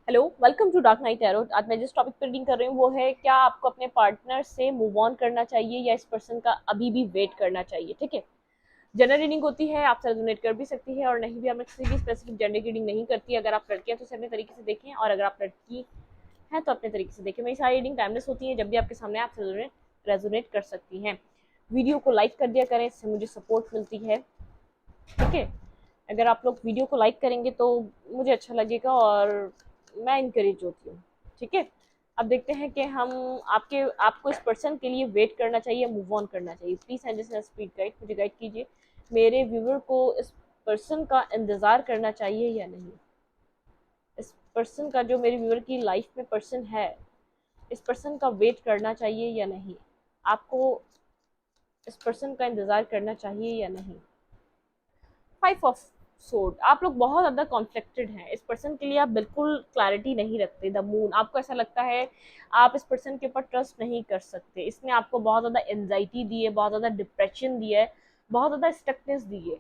Hello, welcome to Dark Night Tarot. आज मैं जिस टॉपिक पर रीडिंग कर रही हूँ वो है, क्या आपको अपने पार्टनर से मूव ऑन करना चाहिए या इस पर्सन का अभी भी वेट करना चाहिए। ठीक है, जनरल रीडिंग होती है, आपसे रेजोनेट कर भी सकती है और नहीं भी। हमें किसी भी स्पेसिफिक जेंडर की रीडिंग नहीं करती। अगर आप लड़की हैं तो उसे अपने तरीके से देखें, और अगर आप लड़की हैं तो अपने तरीके से देखें। मेरी सारी रीडिंग टाइमलेस होती है, जब भी आपके सामने आप रेजोनेट कर सकती हैं। वीडियो को लाइक कर दिया करें, इससे मुझे सपोर्ट मिलती है। ठीक है, अगर आप लोग वीडियो को लाइक करेंगे तो मुझे अच्छा लगेगा और मैं इनकरेज होती हूँ। ठीक है, अब देखते हैं कि हम आपको इस पर्सन के लिए वेट करना चाहिए, मूव ऑन करना चाहिए। प्लीज एंड स्पीड गाइड, मुझे गाइड कीजिए। मेरे व्यूवर को इस पर्सन का इंतजार करना चाहिए या नहीं। इस पर्सन का, जो मेरे व्यूवर की लाइफ में पर्सन है, इस पर्सन का वेट करना चाहिए या नहीं। आपको इस पर्सन का इंतजार करना चाहिए या नहीं। 5 ऑफ सोर्ड, आप लोग बहुत ज़्यादा कॉन्फ्लिक्टेड हैं। इस पर्सन के लिए आप बिल्कुल क्लैरिटी नहीं रखते। द मून, आपको ऐसा लगता है आप इस पर्सन के ऊपर ट्रस्ट नहीं कर सकते। इसने आपको बहुत ज़्यादा एनजाइटी दी है, बहुत ज़्यादा डिप्रेशन दी है, बहुत ज़्यादा स्टकनेस दी है।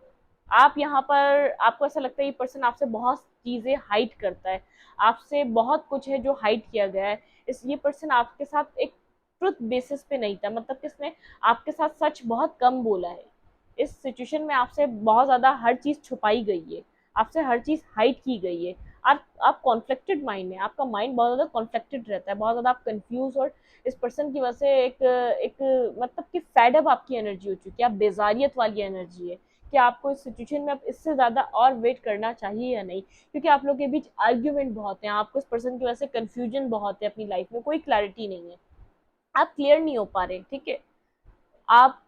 आप यहाँ पर, आपको ऐसा लगता है ये पर्सन आपसे बहुत चीज़ें हाइड करता है, आपसे बहुत कुछ है जो हाइड किया गया है। ये पर्सन आपके साथ एक ट्रुथ बेसिस पे नहीं था, मतलब कि इसने आपके साथ सच बहुत कम बोला है। इस सिचुएशन में आपसे बहुत ज़्यादा हर चीज़ छुपाई गई है, आपसे हर चीज़ हाइड की गई है। आप कॉन्फ्लिक्टेड माइंड है, आपका माइंड बहुत ज़्यादा कॉन्फ्लिक्टेड रहता है, बहुत ज़्यादा आप कंफ्यूज। और इस पर्सन की वजह से एक एक मतलब कि फैडअप आपकी एनर्जी हो चुकी है, आप बेजारियत वाली एनर्जी है कि आपको इस सिचुएशन में अब इससे ज़्यादा और वेट करना चाहिए या नहीं। क्योंकि आप लोग के बीच आर्ग्यूमेंट बहुत है, आपको इस पर्सन की वजह से कंफ्यूजन बहुत है, अपनी लाइफ में कोई क्लैरिटी नहीं है, आप क्लियर नहीं हो पा रहे। ठीक है, आप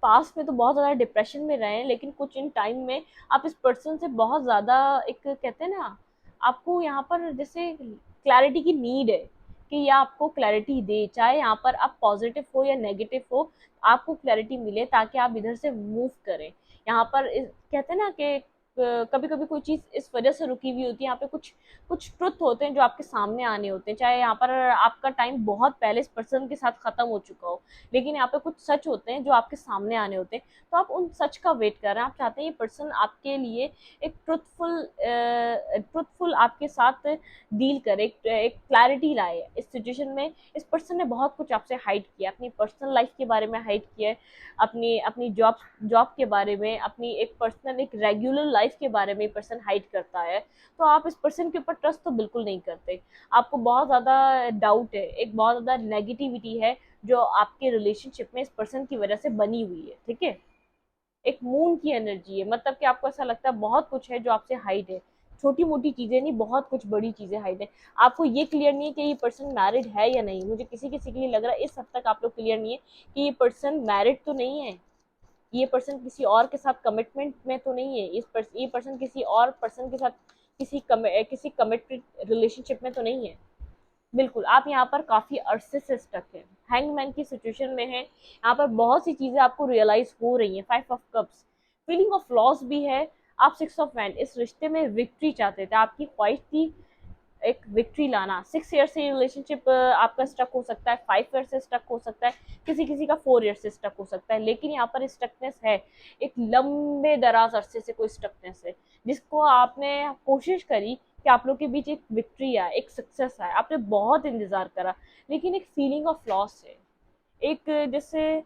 पास्ट में तो बहुत ज़्यादा डिप्रेशन में रहे हैं, लेकिन कुछ इन टाइम में आप इस पर्सन से बहुत ज़्यादा, एक कहते हैं ना, आपको यहाँ पर जैसे क्लैरिटी की नीड है कि यह आपको क्लैरिटी दे, चाहे यहाँ पर आप पॉजिटिव हो या नेगेटिव हो, आपको क्लैरिटी मिले ताकि आप इधर से मूव करें। यहाँ पर कहते हैं ना कि कभी कभी कोई चीज़ इस वजह से रुकी हुई होती है। यहाँ पे कुछ कुछ ट्रुथ होते हैं जो आपके सामने आने होते हैं, चाहे यहाँ पर आपका टाइम बहुत पहले इस पर्सन के साथ खत्म हो चुका हो, लेकिन यहाँ पे कुछ सच होते हैं जो आपके सामने आने होते हैं। तो आप उन सच का वेट कर रहे हैं, आप चाहते हैं ये पर्सन आपके लिए एक ट्रुथफुल आपके साथ डील करे, एक क्लैरिटी लाए इस सिचुएशन में। इस पर्सन ने बहुत कुछ आपसे हाइड किया, अपनी पर्सनल लाइफ के बारे में हाइड किया है, अपनी अपनी जॉब जॉब के बारे में, अपनी एक पर्सनल एक रेगुलर लाइफ के बारे में पर्सन हाइड करता है। तो आप इस पर्सन के ऊपर ट्रस्ट तो बिल्कुल नहीं करते, आपको बहुत ज़्यादा डाउट है, एक बहुत ज़्यादा नेगेटिविटी है जो आपके रिलेशनशिप में इस पर्सन की वजह से बनी हुई है। ठीक है, एक मून की एनर्जी है, मतलब कि आपको ऐसा लगता है बहुत कुछ है जो आपसे हाइड है। छोटी मोटी चीजें नहीं, बहुत कुछ बड़ी चीजें हाइड है। आपको ये क्लियर नहीं है कि ये पर्सन मैरिड है या नहीं। मुझे किसी किसी के लिए लग रहा है इस हद तक आप लोग क्लियर नहीं है कि ये पर्सन मैरिड तो नहीं है, ये पर्सन किसी और के साथ कमिटमेंट में तो नहीं है, ये पर्सन किसी और पर्सन के साथ किसी कमिटेड रिलेशनशिप में तो नहीं है। बिल्कुल, आप यहाँ पर काफ़ी अरसे से स्टक हैं, हैंगमैन की सिचुएशन में है। यहाँ पर बहुत सी चीज़ें आपको रियलाइज हो रही हैं। 5 of cups, feeling of loss भी है। आप 6 ऑफ वैंड, इस रिश्ते में विक्ट्री चाहते थे, आपकी ख्वाहिश थी एक विक्ट्री लाना। 6 ईयर से रिलेशनशिप आपका स्टक हो सकता है, 5 ईयर से स्टक हो सकता है, किसी किसी का 4 ईयर से स्टक हो सकता है, लेकिन यहाँ पर स्टकनेस है, एक लंबे दराज अरसे से कोई स्टकनेस है जिसको आपने कोशिश करी कि आप लोग के बीच एक विक्ट्री आए, एक सक्सेस आए, आपने बहुत इंतजार करा, लेकिन एक फीलिंग ऑफ लॉस है। एक जैसे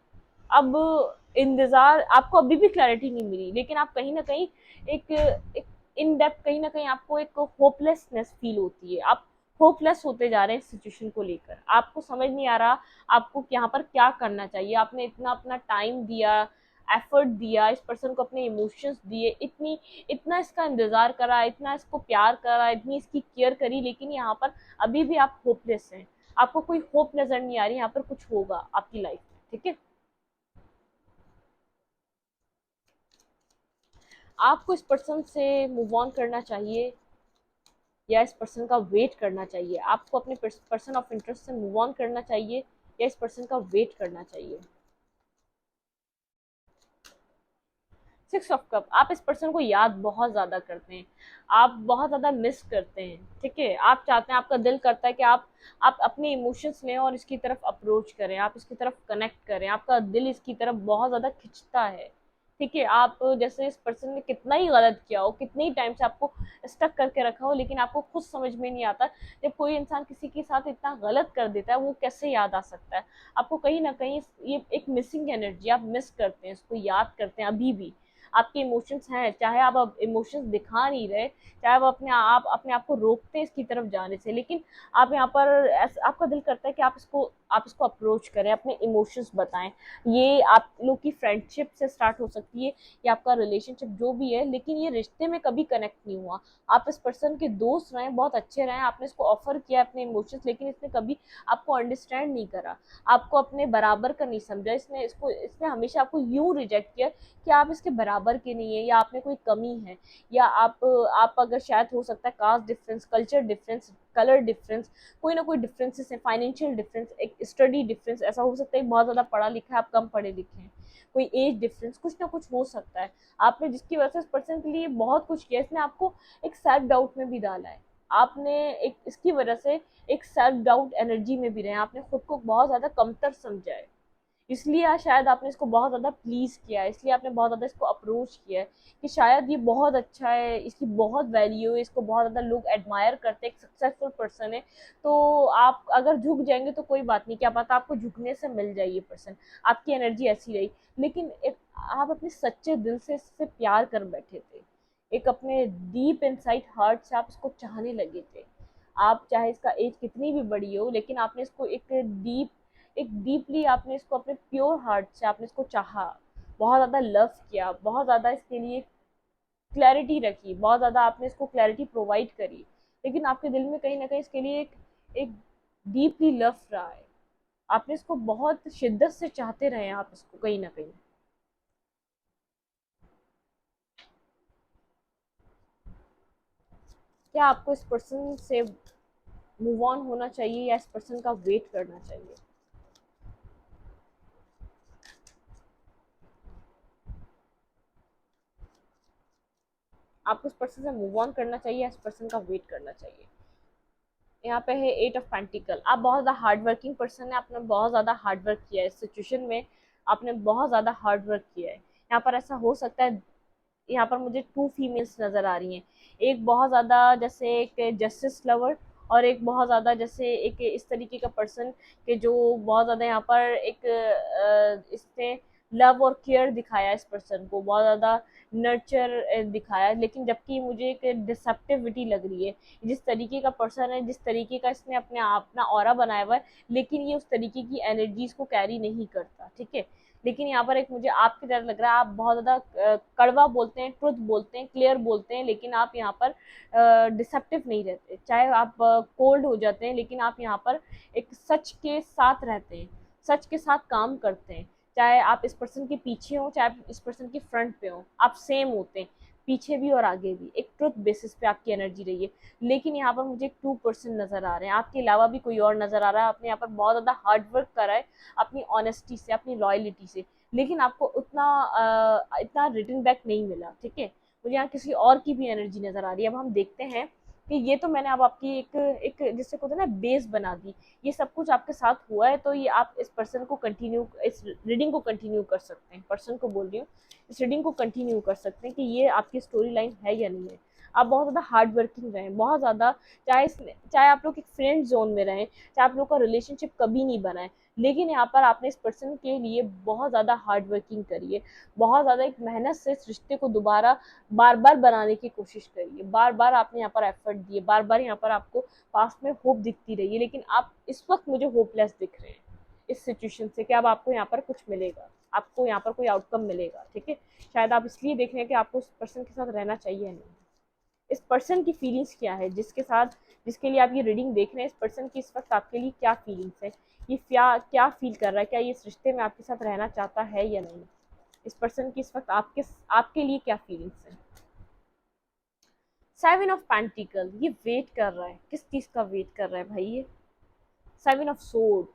अब इंतजार, आपको अभी भी क्लैरिटी नहीं मिली, लेकिन आप कहीं ना कहीं एक इन डेप्थ, कहीं ना कहीं आपको एक होपलेसनेस फील होती है। आप होपलेस होते जा रहे हैं इस सिचुएशन को लेकर, आपको समझ नहीं आ रहा आपको यहाँ पर क्या करना चाहिए। आपने इतना अपना टाइम दिया, एफर्ट दिया, इस पर्सन को अपने इमोशंस दिए, इतनी इतना इसका इंतजार करा, इतना इसको प्यार करा, इतनी इसकी केयर करी, लेकिन यहाँ पर अभी भी आप होपलेस हैं। आपको कोई होप नजर नहीं आ रही यहाँ पर कुछ होगा आपकी लाइफ में। ठीक है, आपको इस पर्सन से मूव ऑन करना चाहिए या इस पर्सन का वेट करना चाहिए। आपको अपने पर्सन ऑफ इंटरेस्ट से मूव ऑन करना चाहिए या इस पर्सन का वेट करना चाहिए। 6 ऑफ कप, आप इस पर्सन को याद बहुत ज्यादा करते हैं, आप बहुत ज्यादा मिस करते हैं। ठीक है, आप चाहते हैं, आपका दिल करता है कि आप अपने इमोशंस लें और इसकी तरफ अप्रोच करें, आप इसकी तरफ कनेक्ट करें, आपका दिल इसकी तरफ बहुत ज्यादा खिंचता है। ठीक है, आप जैसे इस पर्सन ने कितना ही गलत किया हो, कितने ही टाइम से आपको स्टक करके रखा हो, लेकिन आपको खुद समझ में नहीं आता जब कोई इंसान किसी के साथ इतना गलत कर देता है वो कैसे याद आ सकता है आपको। कहीं ना कहीं ये एक मिसिंग एनर्जी, आप मिस करते हैं, इसको याद करते हैं अभी भी। आपके इमोशंस हैं, चाहे आप अब इमोशंस दिखा नहीं रहे, चाहे आप अपने आप को रोकते हैं इसकी तरफ जाने से, लेकिन आप यहाँ पर आपका दिल करता है कि आप इसको अप्रोच करें, अपने इमोशंस बताएं। ये आप लोग की फ्रेंडशिप से स्टार्ट हो सकती है या आपका रिलेशनशिप जो भी है, लेकिन ये रिश्ते में कभी कनेक्ट नहीं हुआ। आप इस पर्सन के दोस्त रहे, बहुत अच्छे रहे, आपने इसको ऑफर किया अपने इमोशंस, लेकिन इसने कभी आपको अंडरस्टैंड नहीं करा, आपको अपने बराबर का नहीं समझा। इसने हमेशा आपको यूं रिजेक्ट किया कि आप इसके बराबर के नहीं है, या आप में कोई कमी है, या आप अगर शायद हो सकता है caste difference, culture difference, colour difference, कोई ना कोई डिफरेंसेस है, फाइनेंशियल डिफरेंस, एक स्टडी डिफरेंस, ऐसा हो सकता है बहुत ज़्यादा पढ़ा लिखा है, आप कम पढ़े लिखे हैं, कोई एज डिफरेंस, कुछ ना कुछ हो सकता है। आपने जिसकी वजह से इस पर्सन के लिए बहुत कुछ किया, इसने आपको एक सेल्फ डाउट में भी डाला है। आपने एक इसकी वजह से एक सेल्फ डाउट एनर्जी में भी रहे, आपने खुद को बहुत ज़्यादा कमतर समझा है, इसलिए शायद आपने इसको बहुत ज़्यादा प्लीज किया है, इसलिए आपने बहुत ज़्यादा इसको अप्रोच किया है कि शायद ये बहुत अच्छा है, इसकी बहुत वैल्यू है, इसको बहुत ज़्यादा लोग एडमायर करते हैं, एक सक्सेसफुल पर्सन है। तो आप अगर झुक जाएंगे तो कोई बात नहीं, क्या पता आपको झुकने से मिल जाए ये पर्सन, आपकी एनर्जी ऐसी रही। लेकिन आप अपने सच्चे दिल से इससे प्यार कर बैठे थे, एक अपने डीप इनसाइड हार्ट से आप इसको चाहने लगे थे। आप चाहे इसका एज कितनी भी बड़ी हो, लेकिन आपने इसको एक डीपली आपने इसको अपने प्योर हार्ट से आपने इसको चाहा, बहुत ज़्यादा लव किया, बहुत ज़्यादा इसके लिए क्लैरिटी रखी, बहुत ज़्यादा आपने इसको क्लैरिटी प्रोवाइड करी, लेकिन आपके दिल में कहीं ना कहीं इसके लिए एक डीपली लव रहा है। आपने इसको बहुत शिद्दत से चाहते रहे हैं, आप इसको कहीं ना कहीं। क्या आपको इस पर्सन से मूव ऑन होना चाहिए या इस पर्सन का वेट करना चाहिए? आपको इस पर्सन से मूव ऑन करना चाहिए या इस पर्सन का वेट करना चाहिए? यहाँ पे है एट ऑफ पेंटिकल। आप बहुत ज़्यादा हार्ड वर्किंग पर्सन है, आपने बहुत ज़्यादा हार्ड वर्क किया है इस सिचुएशन में, आपने बहुत ज़्यादा हार्ड वर्क किया है। यहाँ पर ऐसा हो सकता है, यहाँ पर मुझे टू फीमेल्स नज़र आ रही हैं, एक बहुत ज़्यादा जैसे एक जस्टिस लवर, और एक बहुत ज़्यादा जैसे एक इस तरीके का पर्सन के जो बहुत ज़्यादा यहाँ पर एक इसने लव और केयर दिखाया इस पर्सन को, बहुत ज़्यादा नर्चर दिखाया, लेकिन जबकि मुझे एक डिसेप्टिविटी लग रही है। जिस तरीके का पर्सन है, जिस तरीके का इसने अपना ऑरा बनाया हुआ है, लेकिन ये उस तरीके की एनर्जीज को कैरी नहीं करता, ठीक है। लेकिन यहाँ पर एक मुझे आपकी तरह लग रहा है, आप बहुत ज़्यादा कड़वा बोलते हैं, ट्रुथ बोलते हैं, क्लियर बोलते हैं, लेकिन आप यहाँ पर डिसेप्टिव नहीं रहते। चाहे आप कोल्ड हो जाते हैं, लेकिन आप यहाँ पर एक सच के साथ रहते हैं, सच के साथ काम करते हैं। चाहे आप इस पर्सन के पीछे हो, चाहे आप इस पर्सन के फ्रंट पे हो, आप सेम होते हैं, पीछे भी और आगे भी, एक ट्रुथ बेसिस पे आपकी एनर्जी रही है। लेकिन यहाँ पर मुझे एक 2% नजर आ रहे हैं, आपके अलावा भी कोई और नजर आ रहा है। आपने यहाँ पर बहुत ज्यादा हार्ड वर्क करा है अपनी ऑनेस्टी से, अपनी लॉयलिटी से, लेकिन आपको इतना रिटर्न बैक नहीं मिला, ठीक है। मुझे यहाँ किसी और की भी एनर्जी नजर आ रही है। अब हम देखते हैं कि ये तो मैंने अब आपकी एक एक जिससे कहते हैं ना बेस बना दी, ये सब कुछ आपके साथ हुआ है, तो ये आप इस पर्सन को कंटिन्यू, इस रीडिंग को कंटिन्यू कर सकते हैं, पर्सन को बोल रही हूँ, इस रीडिंग को कंटिन्यू कर सकते हैं कि ये आपकी स्टोरी लाइन है या नहीं है। आप बहुत ज़्यादा हार्ड वर्किंग रहें, बहुत ज़्यादा, चाहे आप लोग एक फ्रेंड जोन में रहें, चाहे आप लोग का रिलेशनशिप कभी नहीं बना है, लेकिन यहाँ पर आपने इस पर्सन के लिए बहुत ज़्यादा हार्ड वर्किंग करी है, बहुत ज़्यादा एक मेहनत से इस रिश्ते को दोबारा बार बार बनाने की कोशिश करी है, बार बार आपने यहाँ पर एफर्ट दिए, बार बार यहाँ पर आपको पास में होप दिखती रही है, लेकिन आप इस वक्त मुझे होपलेस दिख रहे हैं इस सिचुएशन से कि अब आपको यहाँ पर कुछ मिलेगा, आपको यहाँ पर कोई आउटकम मिलेगा, ठीक है। शायद आप इसलिए देख रहे हैं कि आपको उस पर्सन के साथ रहना चाहिए या नहीं। इस पर्सन की फीलिंग्स क्या है, जिसके लिए आप ये रीडिंग देख रहे हैं, इस पर्सन की इस वक्त आपके लिए क्या फीलिंग्स है, ये क्या क्या फील कर रहा है, क्या ये इस रिश्ते में आपके साथ रहना चाहता है या नहीं। इस पर्सन की इस वक्त आपके लिए क्या फीलिंग्स है। 7 ऑफ पेंटिकल, ये वेट कर रहा है, किस चीज का वेट कर रहा है भाई ये। 7 of sword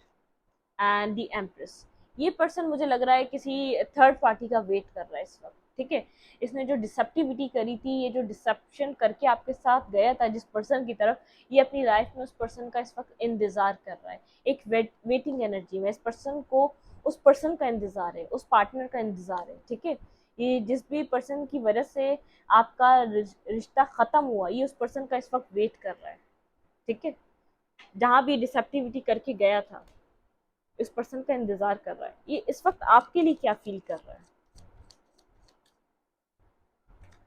and the empress, ये पर्सन मुझे लग रहा है किसी थर्ड पार्टी का वेट कर रहा है इस वक्त, ठीक है। इसने जो डिसेप्टिविटी करी थी, ये जो डिसेप्शन करके आपके साथ गया था जिस पर्सन की तरफ, ये अपनी लाइफ में उस पर्सन का इस वक्त इंतजार कर रहा है, एक वेटिंग एनर्जी में इस पर्सन को, उस पर्सन का इंतजार है, उस पार्टनर का इंतजार है, ठीक है। ये जिस भी पर्सन की वजह से आपका रिश्ता खत्म हुआ, ये उस पर्सन का इस वक्त वेट कर रहा है, ठीक है। जहां भी डिसेप्टिविटी करके गया था, इस पर्सन का इंतजार कर रहा है। ये इस वक्त आपके लिए क्या फील कर रहा है?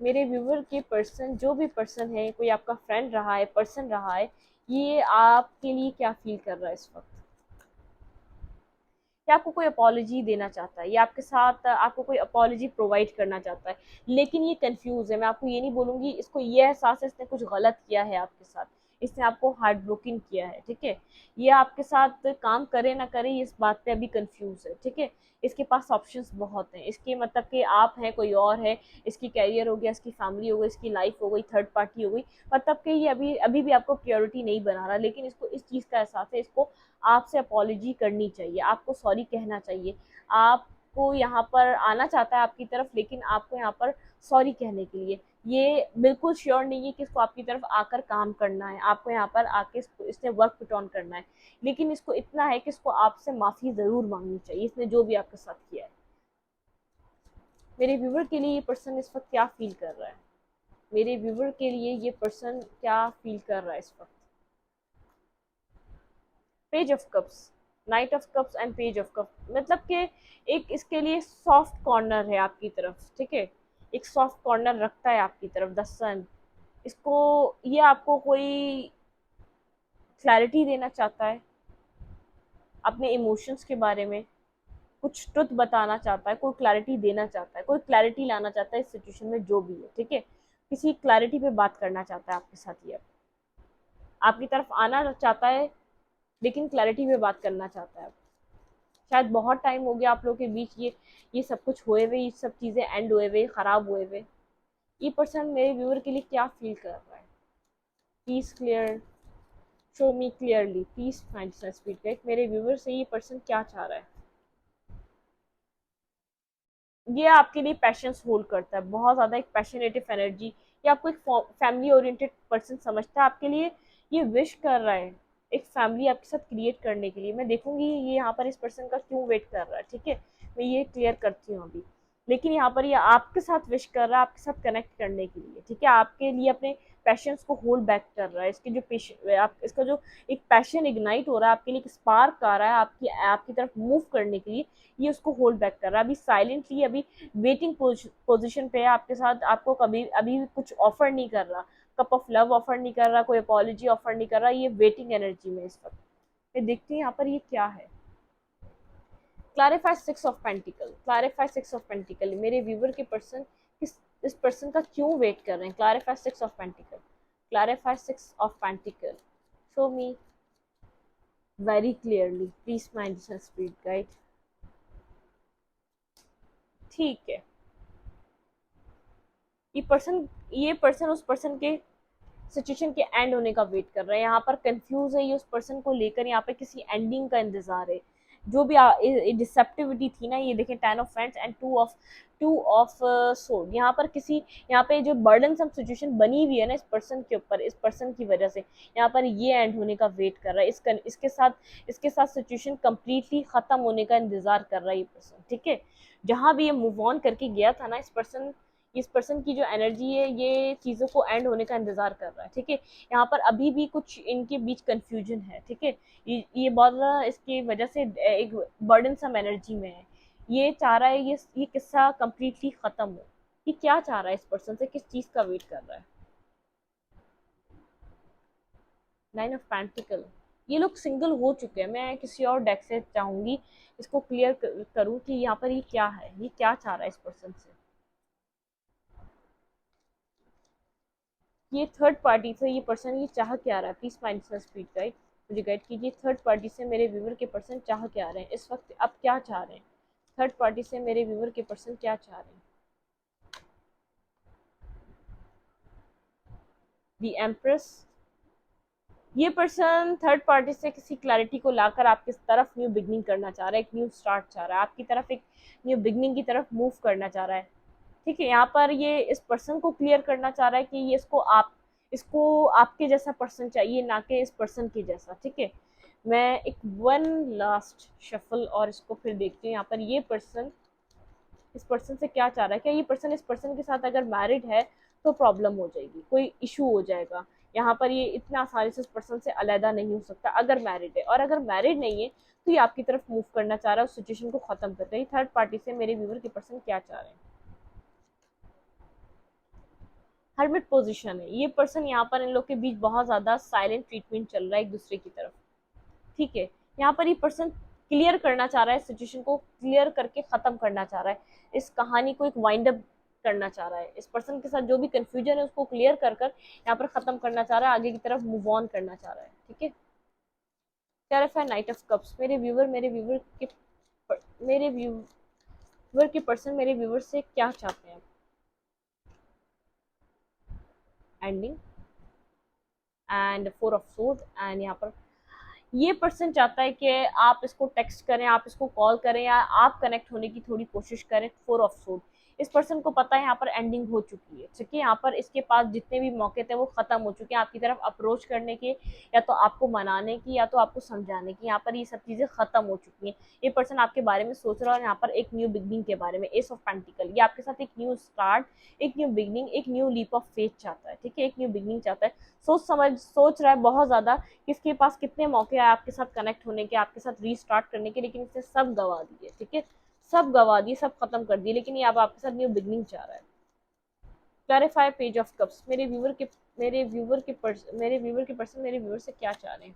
मेरे व्यूवर के पर्सन, जो भी पर्सन है, कोई आपका फ्रेंड रहा है, पर्सन रहा है, ये आपके लिए क्या फील कर रहा है इस वक्त? या आपको कोई अपॉलजी देना चाहता है, या आपके साथ आपको कोई अपॉलजी प्रोवाइड करना चाहता है, लेकिन ये कंफ्यूज है। मैं आपको ये नहीं बोलूंगी, इसको ये एहसास है इसने कुछ गलत किया है आपके साथ, इसने आपको हार्ट ब्रोकन किया है, ठीक है। ये आपके साथ काम करे ना करे, ये इस बात पे अभी कंफ्यूज है, ठीक है। इसके पास ऑप्शंस बहुत हैं, इसके मतलब कि आप हैं, कोई और है, इसकी कैरियर हो गया, इसकी फैमिली हो गई, इसकी लाइफ हो गई, थर्ड पार्टी हो गई, मतलब कि ये अभी अभी भी आपको प्रायोरिटी नहीं बना रहा, लेकिन इसको इस चीज़ का एहसास है, इसको आपसे अपॉलजी करनी चाहिए, आपको सॉरी कहना चाहिए। आपको यहाँ पर आना चाहता है आपकी तरफ, लेकिन आपको यहाँ पर सॉरी कहने के लिए ये बिल्कुल श्योर नहीं है कि इसको आपकी तरफ आकर काम करना है, आपको यहाँ पर आके इसने वर्क पुट ऑन करना है, लेकिन इसको इतना है कि इसको आपसे माफ़ी ज़रूर मांगनी चाहिए, इसने जो भी आपके साथ किया है। मेरे व्यूवर के लिए ये पर्सन इस वक्त क्या फील कर रहा है? मेरे व्यूवर के लिए ये पर्सन क्या फील कर रहा है इस वक्त? Page of cups, night of cups and page of cup, मतलब कि एक इसके लिए सॉफ्ट कॉर्नर है आपकी तरफ, ठीक है। एक सॉफ्ट कॉर्नर रखता है आपकी तरफ द सन। इसको, ये आपको कोई क्लैरिटी देना चाहता है अपने इमोशंस के बारे में, कुछ ट्रुथ बताना चाहता है, कोई क्लैरिटी देना चाहता है, कोई क्लैरिटी लाना चाहता है इस सिचुएशन में, जो भी है, ठीक है। किसी क्लैरिटी पे बात करना चाहता है आपके साथ, ये आपकी तरफ आना चाहता है, लेकिन क्लैरिटी पे बात करना चाहता है। शायद बहुत टाइम हो गया आप लोगों के बीच ये सब कुछ हुए हुए, ये सब चीज़ें एंड हुए हुए, ख़राब हुए हुए। ये पर्सन मेरे व्यूअर के लिए क्या फील कर रहा है? Please clear, show me clearly, please find speed guide. मेरे व्यूअर से ये पर्सन क्या चाह रहा है? ये आपके लिए पैशंस होल्ड करता है, बहुत ज़्यादा एक पैशनेटिव एनर्जी। ये आपको एक फैमिली ओरिएंटेड पर्सन समझता है, आपके लिए ये विश कर रहा है एक फैमिली आपके साथ क्रिएट करने के लिए। मैं देखूंगी ये यहाँ पर इस पर्सन का क्यों वेट कर रहा है, ठीक है, मैं ये क्लियर करती हूँ अभी। लेकिन यहाँ पर ये आपके साथ विश कर रहा है आपके साथ कनेक्ट करने के लिए, ठीक है, आपके लिए अपने पैशंस को होल्ड बैक कर रहा है। इसकी जो आप इसका जो एक पैशन इग्नाइट हो रहा है आपके लिए, एक स्पार्क आ रहा है आपकी आपकी तरफ मूव करने के लिए, ये उसको होल्ड बैक कर रहा है अभी साइलेंटली, अभी वेटिंग पोजिशन पे है आपके साथ। आपको कभी अभी भी कुछ ऑफर नहीं कर रहा, कप ऑफ लव ऑफर नहीं कर रहा, कोई अपॉलजी ऑफर नहीं कर रहा, ये वेटिंग एनर्जी में इस वक्त। ये देखते हैं यहाँ पर ये क्या है। Clarify six of pentacle, clarify six of pentacle, मेरे व्यूवर के पर्सन इस पर्सन का क्यों वेट कर रहे हैं? Clarify six of pentacle, clarify six of pentacle, show me very clearly, please mind speed guide. ठीक है, ये पर्सन उस पर्सन के सिचुएशन के एंड होने का वेट कर रहा है, यहाँ पर कंफ्यूज है ये उस पर्सन को लेकर, यहाँ पे किसी एंडिंग का इंतजार है। जो भी डिसेप्टिविटी थी ना, ये देखें, 10 of friends and two of सोड, यहाँ पर किसी, यहाँ पे जो बर्डनसम सिचुएशन बनी हुई है ना इस पर्सन के ऊपर, इस पर्सन की वजह से यहाँ पर ये एंड होने का वेट कर रहा है। इसके साथ सिचुएशन कंप्लीटली खत्म होने का इंतजार कर रहा है ये पर्सन, ठीक है। जहाँ भी ये मूव ऑन करके गया था ना इस पर्सन की जो एनर्जी है, ये चीज़ों को एंड होने का इंतजार कर रहा है, ठीक है। यहाँ पर अभी भी कुछ इनके बीच कंफ्यूजन है, ठीक है। ये बहुत ज़्यादा इसकी वजह से एक बर्डन सम एनर्जी में है। ये चाह रहा है ये किस्सा कम्प्लीटली ख़त्म हो। ये क्या चाह रहा है इस पर्सन से, किस चीज़ का वेट कर रहा है? नाइन ऑफ पेंटिकल, ये लोग सिंगल हो चुके हैं। मैं किसी और डेक से चाहूंगी इसको क्लियर करूँ कि यहाँ पर ये क्या है, ये क्या चाह रहा है इस पर्सन से। ये थर्ड पार्टी से ये पर्सन ये चाह क्या रहा है? प्लीज फाइंड स्पीड गाइड, मुझे गाइड कीजिए। थर्ड पार्टी से मेरे व्यूवर के पर्सन चाह क्या रहे हैं इस वक्त, अब क्या चाह रहे हैं? थर्ड पार्टी से मेरे व्यूवर के पर्सन क्या चाह रहे हैं? दी एम्प्रेस, ये पर्सन थर्ड पार्टी से किसी क्लैरिटी को लाकर आपकी तरफ न्यू बिगनिंग करना चाह रहा है, एक न्यू स्टार्ट चाह रहा है आपकी तरफ, एक न्यू बिगनिंग की तरफ मूव करना चाह रहा है, ठीक है। यहाँ पर ये इस पर्सन को क्लियर करना चाह रहा है कि ये इसको आपके जैसा पर्सन चाहिए, ना कि इस पर्सन के जैसा, ठीक है। मैं एक वन लास्ट शफल और इसको फिर देखती हूँ। यहाँ पर ये पर्सन इस पर्सन से क्या चाह रहा है, क्या ये पर्सन इस पर्सन के साथ अगर मैरिड है तो प्रॉब्लम हो जाएगी, कोई इशू हो जाएगा, यहाँ पर ये इतना आसानी से उस पर्सन से अलहदा नहीं हो सकता अगर मैरिड है। और अगर मैरिड नहीं है तो ये आपकी तरफ मूव करना चाह रहा है, उस सिचुएशन को खत्म कर रहा है। थर्ड पार्टी से मेरे व्यूवर के पर्सन क्या चाह रहे हैं? हर्मिट पोजीशन है, ये पर्सन यहाँ पर इन लोग के बीच बहुत ज्यादा साइलेंट ट्रीटमेंट चल रहा है एक दूसरे की तरफ, ठीक है। यहाँ पर ये पर्सन क्लियर करना चाह रहा है, सिचुएशन को क्लियर करके खत्म करना चाह रहा है, इस कहानी को एक वाइंड अप करना चाह रहा है, इस पर्सन के साथ जो भी कंफ्यूजन है उसको क्लियर कर कर यहाँ पर खत्म करना चाह रहा है, आगे की तरफ मूव ऑन करना चाह रहा है, ठीक है। क्लैरिफाई नाइट ऑफ कप्स, मेरे व्यूवर के पर्सन मेरे व्यूवर से क्या चाहते हैं? Ending and four of sword, and यहाँ पर ये पर्सन चाहता है कि आप इसको टेक्स्ट करें, आप इसको कॉल करें, या आप कनेक्ट होने की थोड़ी कोशिश करें। फोर ऑफ सोर्ड, इस पर्सन को पता है यहाँ पर एंडिंग हो चुकी है, ठीक है। यहाँ पर इसके पास जितने भी मौके थे वो खत्म हो चुके हैं आपकी तरफ अप्रोच करने के, या तो आपको मनाने की, या तो आपको समझाने की, यहाँ पर ये सब चीजें खत्म हो चुकी हैं। ये पर्सन आपके बारे में सोच रहा है, और यहाँ पर एक न्यू बिगनिंग के बारे में, एस ऑफ पेंटिकल, ये आपके साथ एक न्यू स्टार्ट, एक न्यू बिगनिंग, एक न्यू लीप ऑफ फेथ चाहता है, ठीक है, एक न्यू बिगनिंग चाहता है। सोच रहा है बहुत ज्यादा किसके पास कितने मौके आए आपके साथ कनेक्ट होने के, आपके साथ रीस्टार्ट करने के, लेकिन इसने सब गवा दिए, ठीक है, सब गवा दिए, सब खत्म कर दिए, लेकिन ये अब आपके साथ न्यू बिगनिंग चाह रहा है। क्लैरिफाई पेज ऑफ कप्स, मेरे व्यूवर के पर्सन मेरे व्यूवर से क्या चाह रहे हैं?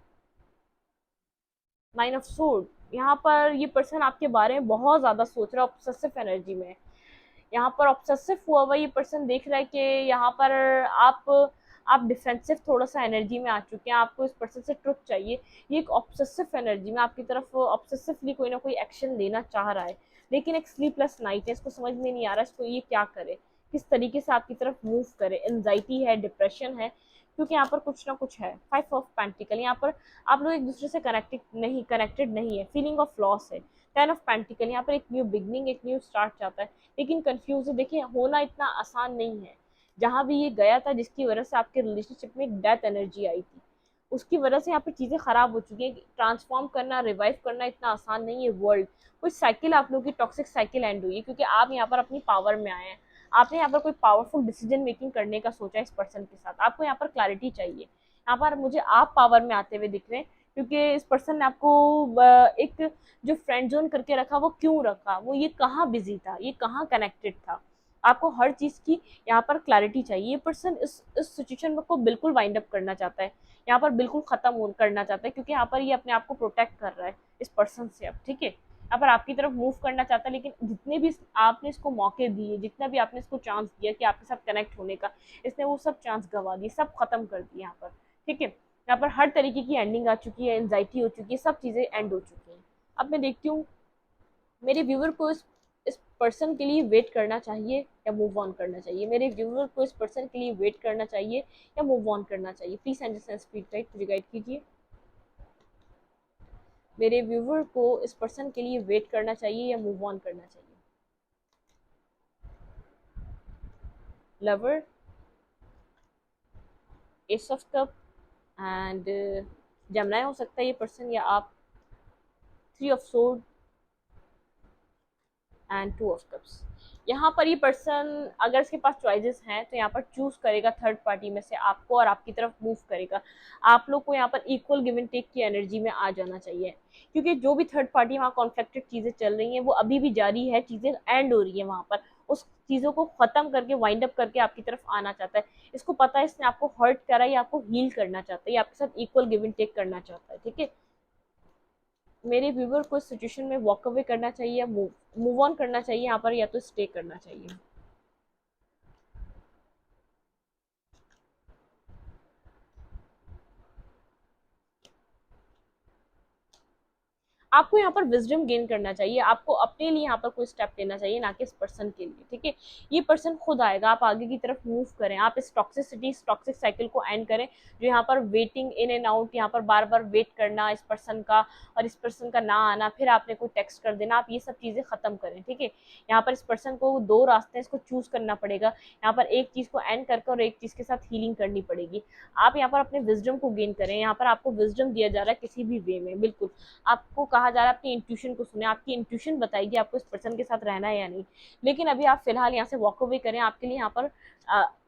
नाइन ऑफ सोर्ड, यहाँ पर ये पर्सन आपके बारे में बहुत ज्यादा सोच रहा है, ऑब्सेसिव एनर्जी में। यहाँ पर ऑब्सेसिव हुआ हुआ ये पर्सन देख रहा है कि यहाँ पर आप डिफेंसिव थोड़ा सा एनर्जी में आ चुके हैं, आपको इस पर्सन से ट्रुथ चाहिए। ये एक ऑब्सेसिव एनर्जी में आपकी तरफ ऑब्सेसिवली कोई ना कोई एक्शन लेना चाह रहा है, लेकिन एक स्लीपलेस नाइट है, इसको समझ में नहीं आ रहा इसको ये क्या करे, किस तरीके से आपकी तरफ मूव करे। एंजाइटी है, डिप्रेशन है, क्योंकि यहाँ पर कुछ ना कुछ है। फाइव ऑफ पेंटिकल, यहाँ पर आप लोग एक दूसरे से कनेक्टेड नहीं है, फीलिंग ऑफ लॉस है। टेन ऑफ पेंटिकल, यहाँ पर एक न्यू बिगनिंग, एक न्यू स्टार्ट चाहता है, लेकिन कंफ्यूज है। देखिए होना इतना आसान नहीं है, जहां भी ये गया था जिसकी वजह से आपके रिलेशनशिप में एक डेथ एनर्जी आई थी, उसकी वजह से यहाँ पे चीजें खराब हो चुकी हैं। ट्रांसफॉर्म करना, रिवाइव करना इतना आसान नहीं है। वर्ल्ड कोई साइकिल आप लोगों की टॉक्सिक साइकिल एंड हुई है, क्योंकि आप यहाँ पर अपनी पावर में आए हैं, आपने यहाँ पर कोई पावरफुल डिसीजन मेकिंग करने का सोचा है इस पर्सन के साथ, आपको यहाँ पर क्लैरिटी चाहिए। यहाँ पर मुझे आप पावर में आते हुए दिख रहे हैं, क्योंकि इस पर्सन ने आपको एक जो फ्रेंड जोन करके रखा, वो क्यों रखा, वो ये कहाँ बिजी था, ये कहाँ कनेक्टेड था, आपको हर चीज की यहाँ पर क्लैरिटी चाहिए। ये पर्सन इस सिचुएशन को बिल्कुल वाइंड अप करना चाहता है, यहाँ पर बिल्कुल खत्म करना चाहता है, क्योंकि यहाँ पर ये अपने आप को प्रोटेक्ट कर रहा है इस पर्सन से अब, ठीक है। यहाँ पर आपकी तरफ मूव करना चाहता है, लेकिन जितने भी आपने इसको मौके दिए, जितना भी आपने इसको चांस दिया कि आपके साथ कनेक्ट होने का, इसने वो सब चांस गवा दिए, सब खत्म कर दिए यहाँ पर, ठीक है। यहाँ पर हर तरीके की एंडिंग आ चुकी है, एंजाइटी हो चुकी है, सब चीजें एंड हो चुकी हैं। अब मैं देखती हूँ मेरे व्यूवर को इस पर्सन के लिए वेट करना चाहिए या मूव ऑन करना चाहिए, मेरे व्यूवर को इस पर्सन के लिए वेट करना चाहिए या मूव ऑन करना चाहिए। प्लीज एंड स्पीड गाइड मुझे गाइड कीजिए। मेरे व्यूवर को इस पर्सन के लिए वेट करना चाहिए या मूव ऑन करना चाहिए? Lover, ace of cup and जमना हो सकता है ये पर्सन या आप, three of sword and two of cups. यहाँ पर ये पर्सन अगर इसके पास चॉइसेस हैं तो यहाँ पर चूज करेगा थर्ड पार्टी में से आपको, और आपकी तरफ मूव करेगा। आप लोग को यहाँ पर इक्वल गिव एंड टेक की एनर्जी में आ जाना चाहिए, क्योंकि जो भी थर्ड पार्टी वहाँ कॉन्फ्लिक्टेड चीजें चल रही हैं वो अभी भी जारी है, चीजें एंड हो रही है वहां पर, उस चीजों को खत्म करके वाइंड अप करके आपकी तरफ आना चाहता है। इसको पता है इसने आपको हर्ट करा है, या आपको हील करना चाहता है, या आपके साथ इक्वल गिव एंड टेक करना चाहता है, ठीक है। मेरे व्यूवर को इस सिचुएशन में वॉक अवे करना चाहिए या मूव ऑन करना चाहिए यहाँ पर, या तो स्टे करना चाहिए? आपको यहाँ पर विजडम गेन करना चाहिए, आपको अपने लिए यहाँ पर कोई स्टेप लेना चाहिए, ना कि इस पर्सन के लिए, ठीक है। ये पर्सन खुद आएगा, आप आगे की तरफ मूव करें, आप इस टॉक्सिसिटी, इस टॉक्सिक साइकिल को एंड करें, जो यहाँ पर वेटिंग इन एंड आउट, यहाँ पर बार बार वेट करना इस पर्सन का, और इस पर्सन का ना आना, फिर आपने कोई टेक्स्ट कर देना, आप ये सब चीजें खत्म करें, ठीक है। यहाँ पर इस पर्सन को दो रास्ते हैं, इसको चूज करना पड़ेगा, यहाँ पर एक चीज को एंड करके और एक चीज के साथ हीलिंग करनी पड़ेगी। आप यहाँ पर अपने विजडम को गेन करें, यहाँ पर आपको विजडम दिया जा रहा है किसी भी वे में, बिल्कुल आपको कहा जा रहा है अपनी इंट्यूशन को सुने, आपकी इंट्यूशन बताएगी आपको इस पर्सन के साथ रहना है या नहीं। लेकिन अभी आप फिलहाल यहाँ से वॉक अवे करें, आपके लिए यहाँ पर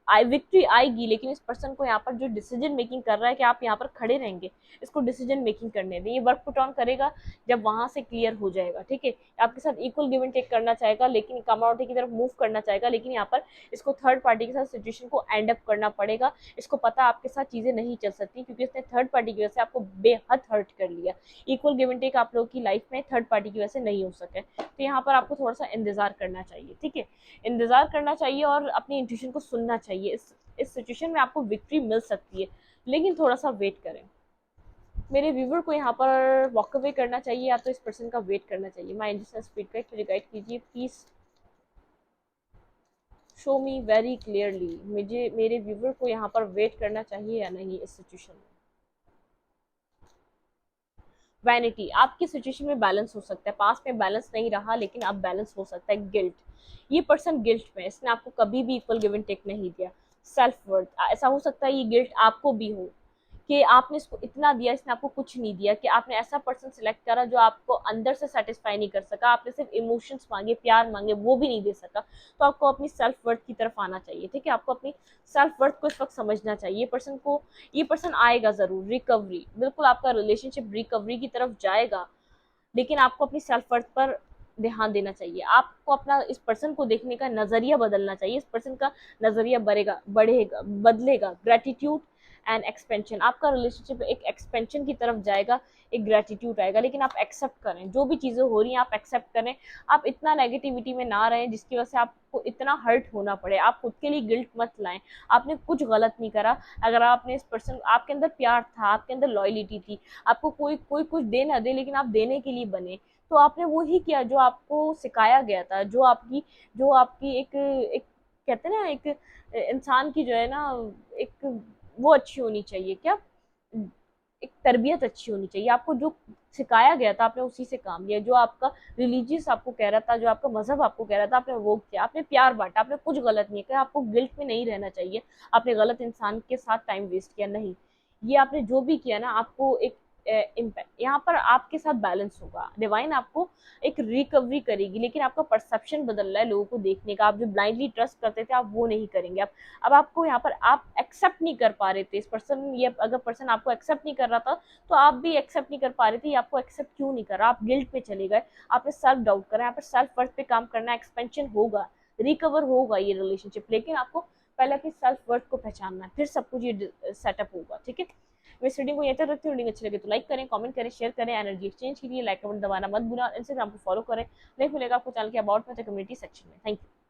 विक्ट्री आएगी, लेकिन इस पर्सन को यहाँ पर जो डिसीजन मेकिंग कर रहा है कि आप यहाँ पर खड़े रहेंगे, इसको डिसीजन मेकिंग करने दें। ये वर्क पुट ऑन करेगा जब वहां से क्लियर हो जाएगा, ठीक है। आपके साथ इक्वल गिव एंड टेक करना चाहेगा, लेकिन कमोडिटी की तरफ मूव करना चाहेगा, लेकिन यहाँ पर इसको थर्ड पार्टी के साथ सिचुएशन को एंड अप करना पड़ेगा। इसको पता आपके साथ चीजें नहीं चल सकती, क्योंकि इसने थर्ड पार्टी की वजह से आपको बेहद हर्ट कर लिया। इक्वल गिव एंड टेक आप लोगों की लाइफ में थर्ड पार्टी की वजह से नहीं हो सके, तो यहाँ पर आपको थोड़ा सा इंतजार करना चाहिए, ठीक है। इंतजार करना चाहिए और अपनी इंट्यूशन को सुनना चाहिए। इस सिचुएशन में आपको विक्ट्री मिल सकती है, लेकिन थोड़ा सा वेट करें। मेरे व्यूवर को यहाँ पर वॉक अवे करना चाहिए या तो इस पर्सन का वेट करना चाहिए। माय इंडियन स्पीड गाइड मुझे गाइड कीजिए please, show me very clearly. मुझे मेरे व्यूवर को यहाँ पर वेट करना चाहिए या नहीं इस सिचुएशन में। वैनिटी, आपकी सिचुएशन में बैलेंस हो सकता है, पास में बैलेंस नहीं रहा लेकिन अब बैलेंस हो सकता है। गिल्ट, ये पर्सन गिल्ट में, इसने आपको कभी भी इक्वल गिव एंड टेक नहीं दिया। सेल्फ वर्थ, ऐसा हो सकता है ये गिल्ट आपको भी हो कि आपने इसको इतना दिया, इसने आपको कुछ नहीं दिया, कि आपने ऐसा पर्सन सिलेक्ट करा जो आपको अंदर से सेटिस्फाई नहीं कर सका, आपने सिर्फ इमोशंस मांगे, प्यार मांगे, वो भी नहीं दे सका। तो आपको अपनी सेल्फ वर्थ की तरफ आना चाहिए, ठीक है। आपको अपनी सेल्फ वर्थ को इस वक्त समझना चाहिए। ये पर्सन आएगा जरूर, रिकवरी, बिल्कुल आपका रिलेशनशिप रिकवरी की तरफ जाएगा, लेकिन आपको अपनी सेल्फ वर्थ पर ध्यान देना चाहिए। आपको अपना इस पर्सन को देखने का नजरिया बदलना चाहिए। इस पर्सन का नजरिया बढ़ेगा, बदलेगा। ग्रेटिट्यूड एंड एक्सपेंशन, आपका रिलेशनशिप एक एक्सपेंशन की तरफ जाएगा, एक ग्रेटिट्यूड आएगा। लेकिन आप एक्सेप्ट करें, जो भी चीजें हो रही हैं आप एक्सेप्ट करें। आप इतना नेगेटिविटी में ना रहें जिसकी वजह से आपको इतना हर्ट होना पड़े। आप खुद के लिए गिल्ट मत लाएं, आपने कुछ गलत नहीं करा। अगर आपने इस पर्सन, आपके अंदर प्यार था, आपके अंदर लॉयलिटी थी, आपको कोई कोई कुछ दे ना दे लेकिन आप देने के लिए बने, तो आपने वो ही किया जो आपको सिखाया गया था, जो आपकी एक कहते हैं ना, एक इंसान की जो है ना, एक वो अच्छी होनी चाहिए, क्या, एक तरबियत अच्छी होनी चाहिए। आपको जो सिखाया गया था आपने उसी से काम लिया, जो आपका रिलीजियस आपको कह रहा था, जो आपका मजहब आपको कह रहा था, आपने वो किया, आपने प्यार बांटा, आपने कुछ गलत नहीं किया। आपको गिल्ट में नहीं रहना चाहिए आपने गलत इंसान के साथ टाइम वेस्ट किया, नहीं। ये आपने जो भी किया ना, आपको एक इम्पैक्ट यहाँ पर आपके साथ बैलेंस होगा। डिवाइन आपको एक रिकवरी करेगी, लेकिन आपका परसेप्शन बदल रहा है लोगों को देखने का। आप जो ब्लाइंडली ट्रस्ट करते थे आप वो नहीं करेंगे। अब आपको यहाँ पर आप एक्सेप्ट नहीं कर पा रहे थे इस पर्सन, ये अगर पर्सन आपको एक्सेप्ट नहीं कर रहा था तो आप भी एक्सेप्ट नहीं कर पा रहे थे। ये आपको एक्सेप्ट क्यों नहीं कर रहा, आप गिल्ट पे चले गए, आपने सेल्फ डाउट करा। यहाँ पर सेल्फ वर्थ पे काम करना, एक्सपेंशन होगा, रिकवर होगा ये रिलेशनशिप, लेकिन आपको पहले अपनी सेल्फ वर्थ को पहचानना है, फिर सब कुछ ये सेटअप होगा, ठीक है। मैं इस रीडिंग को यहाँ तक रखती हूँ। रीडिंग अच्छी लगे तो लाइक करें, कमेंट करें, शेयर करें। एनर्जी एक्सचेंज के लिए लाइक बटन दबाना मत भूलना। इंस्टाग्राम को फॉलो करें। लिंक मिलेगा आपको चैनल के अबाउट में, कम्युनिटी सेक्शन में। Thank you.